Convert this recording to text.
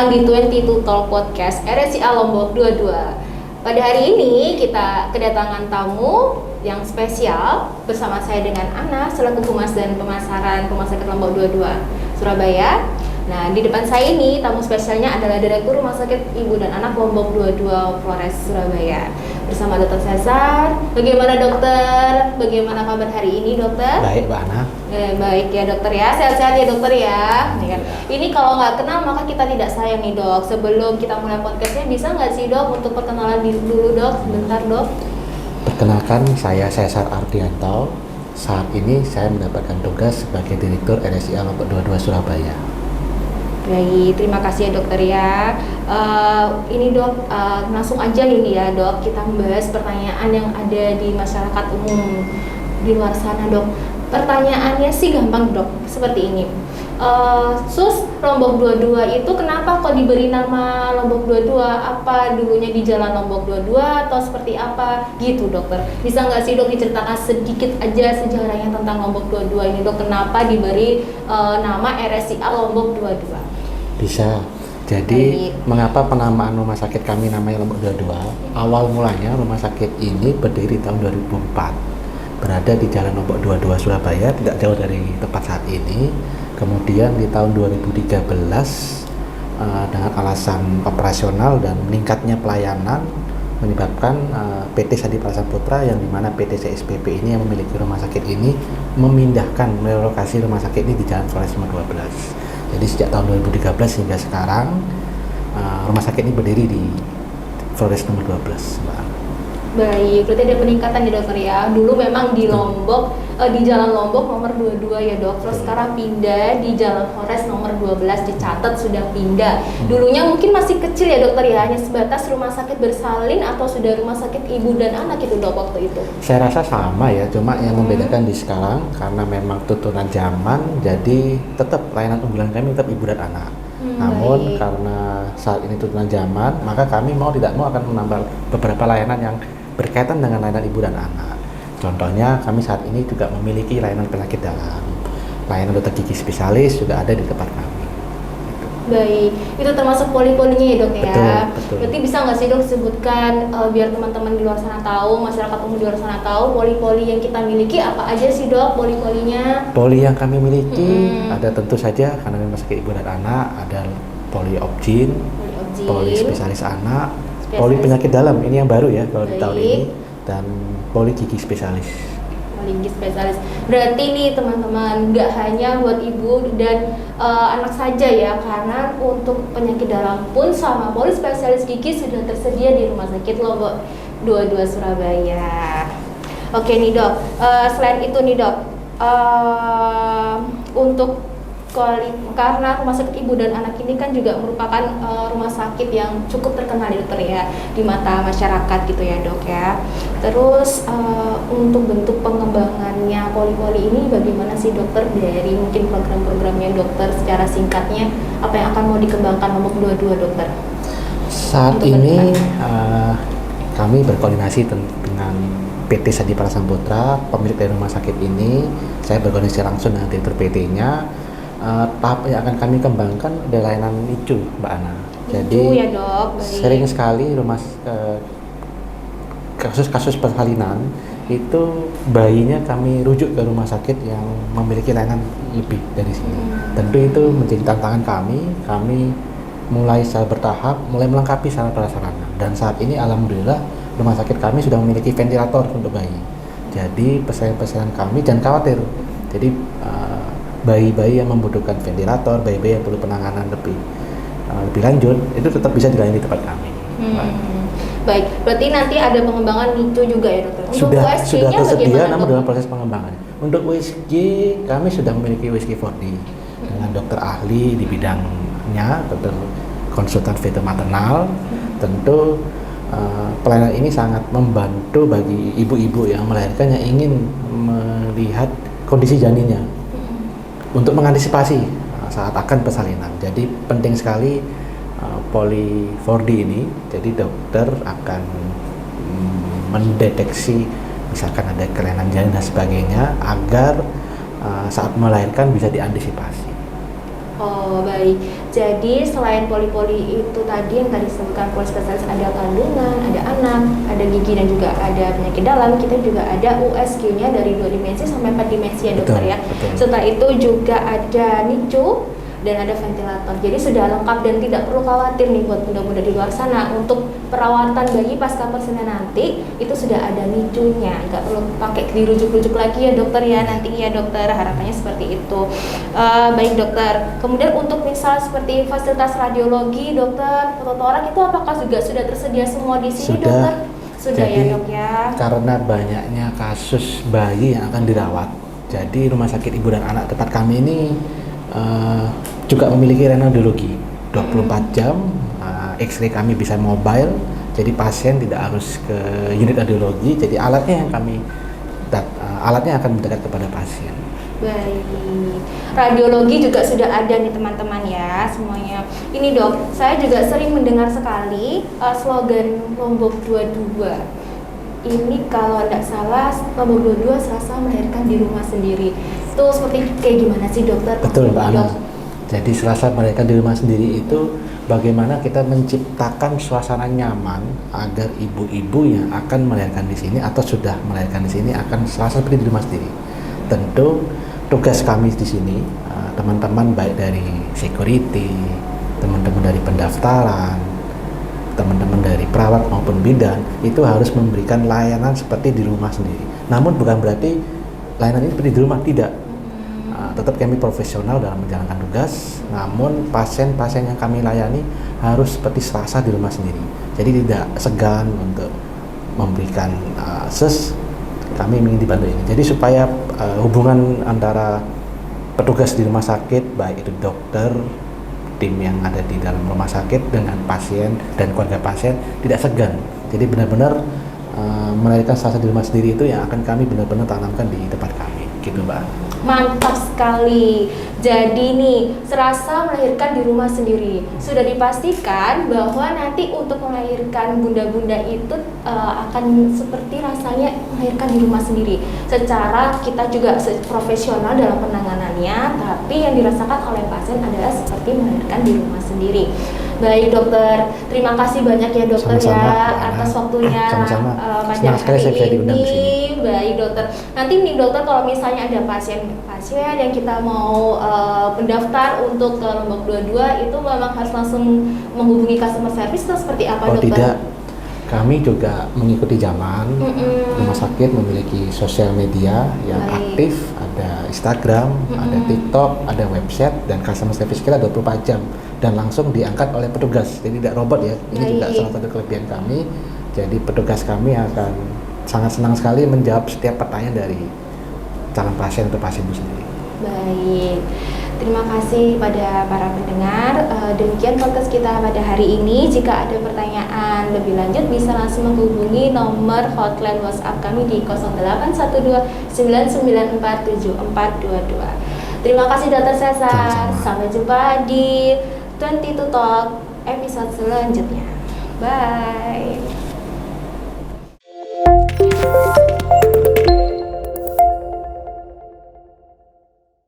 datang di 22 Talk Podcast RSCA Lombok 22. Pada hari ini kita kedatangan tamu yang spesial bersama saya dengan Ana selaku Humas dan Pemasaran Rumah Sakit Lombok 22 Surabaya. Nah, di depan saya ini tamu spesialnya adalah Direktur Rumah Sakit Ibu dan Anak Lombok 22 Flores Surabaya bersama Dr. Cesar. Bagaimana dokter? Bagaimana kabar hari ini dokter? Baik Mbak Ana. Baik ya dokter ya, sehat-sehat ya dokter ya. Ini kalau nggak kenal maka kita tidak sayang nih dok. Sebelum kita mulai podcastnya bisa nggak sih dok untuk perkenalan diri dulu dok, sebentar dok. Perkenalkan saya Cesar Ardianto. Saat ini saya mendapatkan tugas sebagai Direktur RSCA Lombok 22 Surabaya. Baik, terima kasih ya dokter ya. Ini dok, langsung aja ini ya dok, kita membahas pertanyaan yang ada di masyarakat umum di luar sana dok. Pertanyaannya sih gampang dok, seperti ini. Sus, Lombok 22 itu kenapa kok diberi nama Lombok 22? Apa dulunya di Jalan Lombok 22 atau seperti apa? Gitu dokter. Bisa nggak sih dok diceritakan sedikit aja sejarahnya tentang Lombok 22 ini dok? Kenapa diberi nama RSCA Lombok 22? Bisa. Jadi mengapa penamaan rumah sakit kami namanya Lombok 22? Awal mulanya rumah sakit ini berdiri tahun 2004. Berada di Jalan Lombok 22 Surabaya, tidak jauh dari tempat saat ini. Kemudian di tahun 2013 dengan alasan operasional dan meningkatnya pelayanan menyebabkan PT Sadi Prasad Putra yang dimana PT CSPP ini yang memiliki rumah sakit ini memindahkan relokasi rumah sakit ini di Jalan Flores nomor 12. Jadi sejak tahun 2013 hingga sekarang rumah sakit ini berdiri di Flores nomor 12, Mbak. Baik, berarti ada peningkatan ya dokter ya. Dulu memang di Lombok, di Jalan Lombok nomor 22 ya dok. Terus sekarang pindah di Jalan Flores nomor 12, dicatat sudah pindah. Dulunya mungkin masih kecil ya dokter ya, hanya sebatas rumah sakit bersalin atau sudah rumah sakit ibu dan anak itu dok waktu itu? Saya rasa sama ya, cuma yang membedakan di sekarang karena memang tutunan zaman, jadi tetap layanan unggulan kami tetap ibu dan anak. Namun karena saat ini tutunan zaman, maka kami mau tidak mau akan menambah beberapa layanan yang berkaitan dengan layanan ibu dan anak. Contohnya kami saat ini juga memiliki layanan penyakit dalam, layanan dokter gigi spesialis juga ada di tempat kami. Baik, itu termasuk poli-polinya ya dok ya. Betul. Berarti bisa nggak sih dok sebutkan biar teman-teman di luar sana tahu, masyarakat umum di luar sana tahu poli-poli yang kita miliki apa aja sih dok poli-polinya? Poli yang kami miliki ada tentu saja karena rumah sakit ibu dan anak ada poli obgyn, poli spesialis anak, poli penyakit dalam ini yang baru ya kalau di tahun ini, dan poli gigi spesialis. Gigi spesialis. Berarti nih teman-teman nggak hanya buat ibu dan anak saja ya, karena untuk penyakit dalam pun sama poli spesialis gigi sudah tersedia di Rumah Sakit Lombok 22 Surabaya. Oke nih dok, selain itu nih dok, untuk karena rumah sakit ibu dan anak ini kan juga merupakan rumah sakit yang cukup terkenal ya dokter ya di mata masyarakat gitu ya dok ya. Terus untuk bentuk pengembangannya poli-poli ini bagaimana sih dokter, dari mungkin program-programnya dokter secara singkatnya apa yang akan mau dikembangkan Lombok 22 dokter? Saat ini kami berkoordinasi dengan PT Sadi Prasad Putra, pemilik dari rumah sakit ini. Saya berkoordinasi langsung dengan direktur PT-nya. Tahap yang akan kami kembangkan adalah layanan NICU, Mbak Ana. Jadi ya, dok. Sering sekali kasus-kasus persalinan itu bayinya kami rujuk ke rumah sakit yang memiliki layanan lebih dari sini. Tentu itu menjadi tantangan kami. Kami mulai secara bertahap, mulai melengkapi sarana prasarana. Dan saat ini alhamdulillah rumah sakit kami sudah memiliki ventilator untuk bayi. Jadi pasien-pasien kami jangan khawatir. Jadi bayi-bayi yang membutuhkan ventilator, bayi-bayi yang perlu penanganan lebih lanjut, itu tetap bisa dilayani di tempat kami. Baik, berarti nanti ada pengembangan NICU juga ya dokter? Untuk sudah USG-nya tersedia, namun dok? dalam proses pengembangan. Untuk USG, kami sudah memiliki USG 4D dengan dokter ahli di bidangnya, dokter konsultan fetal maternal. Tentu pelayanan ini sangat membantu bagi ibu-ibu yang melahirkan yang ingin melihat kondisi janinnya untuk mengantisipasi saat akan persalinan. Jadi penting sekali poli 4D ini. Jadi dokter akan mendeteksi misalkan ada kelainan janin dan sebagainya agar saat melahirkan bisa diantisipasi. Oh baik, Jadi selain poli-poli itu tadi yang tadi disebutkan polispesialis, ada kandungan, ada anak, ada gigi dan juga ada penyakit dalam, kita juga ada USG-nya dari 2 dimensi sampai 4 dimensi ya dokter ya. Betul. Setelah itu juga ada NICU dan ada ventilator. Jadi sudah lengkap dan tidak perlu khawatir nih buat bunda-bunda di luar sana, untuk perawatan bayi pasca persalinan nanti itu sudah ada NICU-nya, nggak perlu pakai dirujuk-rujuk lagi ya dokter ya nanti ya dokter, harapannya seperti itu. Baik dokter, kemudian untuk misal seperti fasilitas radiologi dokter, fototorak itu apakah juga sudah tersedia semua di sini dokter? Sudah. Jadi, ya dok ya. Karena banyaknya kasus bayi yang akan dirawat, jadi Rumah Sakit Ibu dan Anak tempat kami ini juga memiliki radiologi 24 jam. X-ray kami bisa mobile, jadi pasien tidak harus ke unit radiologi, jadi alatnya akan mendekat kepada pasien. Baik, radiologi juga sudah ada nih teman-teman ya semuanya. Ini dok, saya juga sering mendengar sekali slogan Lombok 22. Ini kalau tidak salah Lombok 22 Selasa melahirkan di rumah sendiri. Itu seperti kayak gimana sih dokter? Betul Mbak Ana. Jadi Selasa melahirkan di rumah sendiri itu bagaimana kita menciptakan suasana nyaman agar ibu-ibu yang akan melahirkan di sini atau sudah melahirkan di sini akan Selasa seperti di rumah sendiri. Tentu tugas kami di sini teman-teman baik dari security, teman-teman dari pendaftaran, teman-teman dari perawat maupun bidan itu harus memberikan layanan seperti di rumah sendiri. Namun bukan berarti layanan ini seperti di rumah, tidak. Tetap kami profesional dalam menjalankan tugas, namun pasien-pasien yang kami layani harus seperti Selasa di rumah sendiri. Jadi tidak segan untuk memberikan kami ingin dibantu ini. Jadi supaya hubungan antara petugas di rumah sakit, baik itu dokter, tim yang ada di dalam rumah sakit dengan pasien dan keluarga pasien tidak segan. Jadi benar-benar melahirkan Selasa di rumah sendiri itu yang akan kami benar-benar tanamkan di tempat kami, gitu Mbak. Mantap sekali. Jadi nih, Selasa melahirkan di rumah sendiri. Sudah dipastikan bahwa nanti untuk melahirkan bunda-bunda itu akan seperti rasanya melahirkan di rumah sendiri. Secara kita juga profesional dalam penanganannya, tapi yang dirasakan oleh pasien adalah seperti melahirkan di rumah sendiri. Baik dokter, terima kasih banyak ya dokter atas waktunya pada hari ini. Baik dokter, nanti nih dokter kalau misalnya ada pasien yang kita mau mendaftar untuk ke Lombok 22 itu memang harus langsung menghubungi customer service atau seperti apa dokter? Tidak, kami juga mengikuti zaman. Rumah sakit memiliki sosial media yang aktif, ada Instagram, ada TikTok, ada website, dan customer service kita 24 jam dan langsung diangkat oleh petugas, jadi tidak robot ya. Ini juga salah satu kelebihan kami. Jadi petugas kami akan sangat senang sekali menjawab setiap pertanyaan dari calon pasien atau pasien itu sendiri. Baik, terima kasih pada para pendengar. Demikian podcast kita pada hari ini. Jika ada pertanyaan lebih lanjut bisa langsung menghubungi nomor hotline WhatsApp kami di 0812 9947422. Terima kasih Dr. Cesar. Sampai jumpa di 22 Talk episode selanjutnya. Bye.